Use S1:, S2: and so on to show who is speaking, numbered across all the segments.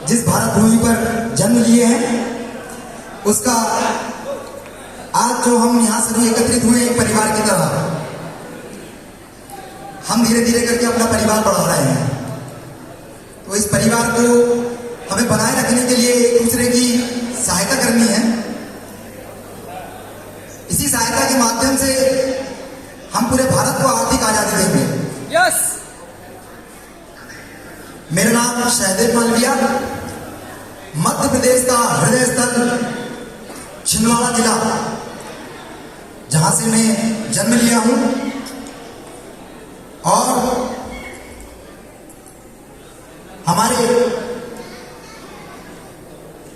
S1: जिस भारत भूमि पर जन्म लिए हैं उसका आज जो हम यहाँ सभी एकत्रित हुए एक परिवार की तरह हम धीरे धीरे करके अपना परिवार बढ़ा रहे हैं। तो इस परिवार को हमें बनाए रखने के लिए एक दूसरे की सहायता करनी है। इसी सहायता के माध्यम से हम पूरे भारत को आर्थिक आजादी देंगे।
S2: यस।
S1: मेरा नाम सहदेव मालविया, मध्य प्रदेश का हृदय स्थल छिंदवाड़ा जिला, जहां से मैं जन्म लिया हूं, और हमारे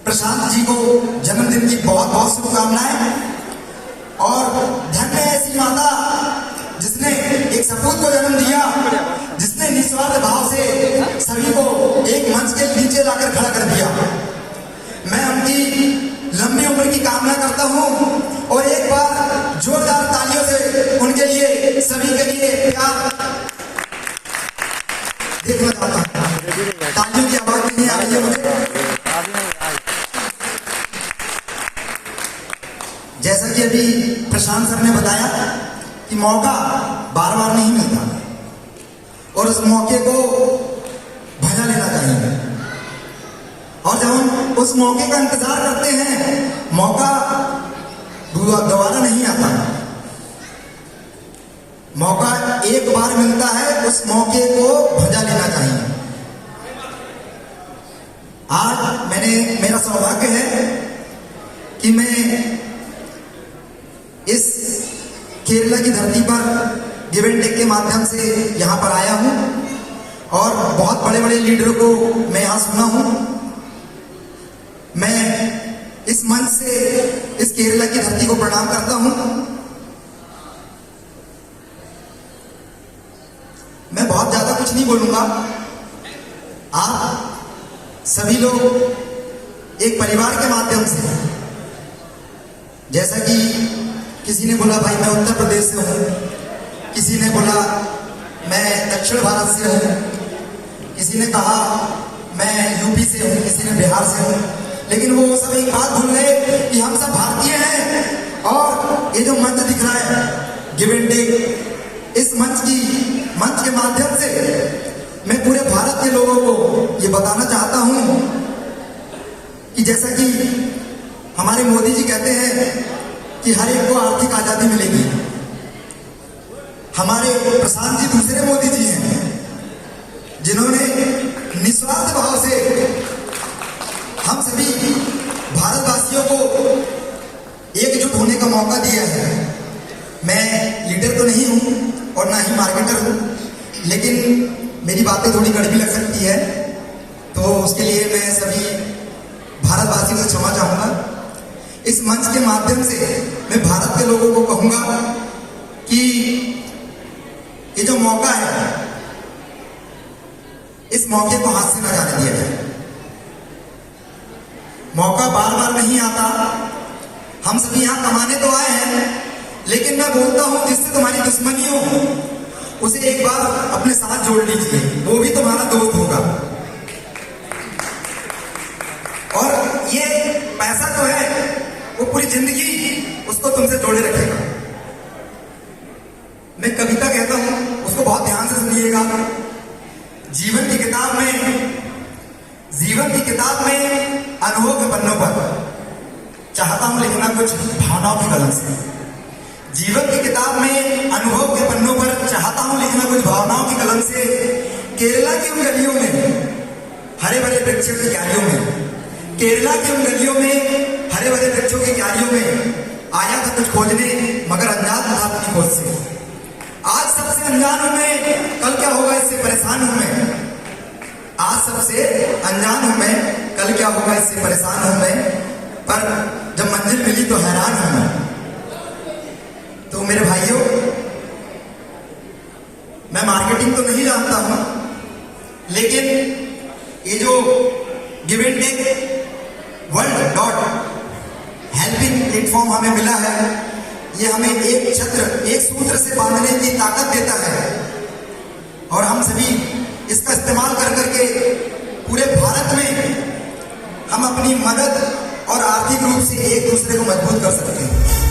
S1: प्रशांत जी को जन्मदिन की बहुत बहुत शुभकामनाएं। और धन्य ऐसी माता जिसने एक सपूत को जन्म दिया, जिसने निस्वार्थ भाव से सभी को एक मंच के नीचे लाकर खड़ा कर दिया। मैं उनकी लंबी उम्र की कामना करता हूं और एक बार जोरदार तालियों से उनके लिए, सभी के लिए प्यार देखना चाहता हूं। तालियों की आवाज नहीं आ रही है मुझे। जैसा कि अभी प्रशांत सर ने बताया कि मौका बार बार नहीं मिलता और उस मौके को भजा लेना चाहिए। और जब हम उस मौके का इंतजार करते हैं, मौका दोबारा नहीं आता। मौका एक बार मिलता है, उस मौके को भजा लेना चाहिए। आज मेरा सौभाग्य है कि मैं इस केरला की धरती पर गिव एंड टेक के माध्यम से यहां पर आया हूं और बहुत बड़े बड़े लीडरों को मैं यहां सुना हूं। मैं इस मंच से इस केरला की धरती को प्रणाम करता हूं। मैं बहुत ज्यादा कुछ नहीं बोलूंगा। आप सभी लोग एक परिवार के माध्यम से, जैसा कि किसी ने बोला भाई मैं उत्तर प्रदेश से हूं, किसी ने बोला मैं दक्षिण भारत से हूं, किसी ने कहा मैं यूपी से हूं, किसी ने बिहार से हूं, लेकिन वो सब एक बात भूल गए कि हम सब भारतीय हैं। और ये जो मंच दिख रहा है गिव एंड टेक, इस मंच के माध्यम से मैं पूरे भारत के लोगों को ये बताना चाहता हूं कि जैसा कि हमारे मोदी जी कहते हैं कि हर एक को आर्थिक आजादी मिलेगी, हमारे प्रशांत जी दूसरे मोदी जी हैं जिन्होंने निस्वार्थ भाव से हम सभी भारतवासियों को एकजुट होने का मौका दिया है। मैं लीडर तो नहीं हूं और ना ही मार्केटर हूं, लेकिन मेरी बातें थोड़ी कड़वी लग सकती है, तो उसके लिए मैं सभी भारतवासियों से क्षमा चाहूंगा। इस मंच के माध्यम से मैं भारत के लोगों को कहूंगा कि ये जो मौका है, इस मौके को हाथ से न जाने दिया जाए। मौका बार बार नहीं आता। हम सभी यहां कमाने तो आए हैं, लेकिन मैं बोलता हूं जिससे तुम्हारी दुश्मनी हो उसे एक बार अपने साथ जोड़ लीजिए, वो भी तुम्हारा दोस्त होगा। और ये पैसा जो है वो पूरी जिंदगी उसको तुमसे जोड़े रखेगा। मैं कविता कहता हूं, उसको बहुत ध्यान से सुनिएगा। जीवन की किताब में अनुभव के पन्नों पर चाहता हूं लिखना कुछ भावनाओं की कलम से। जीवन की किताब में अनुभव के पन्नों पर चाहता हूं लिखना कुछ भावनाओं की कलम से। केरला की उन गलियों में, हरे भरे वृक्षों की क्यारियों में, केरला की उन गलियों में, हरे भरे वृक्षों की क्यारियों में आया था कुछ खोजने, मगर अनजान था अपनी खोज से। आज सबसे अनजान हूं मैं, कल क्या होगा इससे परेशान हूं मैं। आज सबसे अनजान हूं मैं, कल क्या होगा इससे परेशान हूं मैं, पर जब मंजिल मिली तो हैरान हूं मैं। तो मेरे भाइयों, मैं मार्केटिंग तो नहीं जानता हूं, लेकिन ये जो give and tech world helping platform हमें मिला है, ये हमें एक छत्र, एक सूत्र से बांधने की ताकत देता है। और हम सभी इसका इस्तेमाल कर करके पूरे भारत में हम अपनी मदद और आर्थिक रूप से एक दूसरे को मजबूत कर सकते हैं।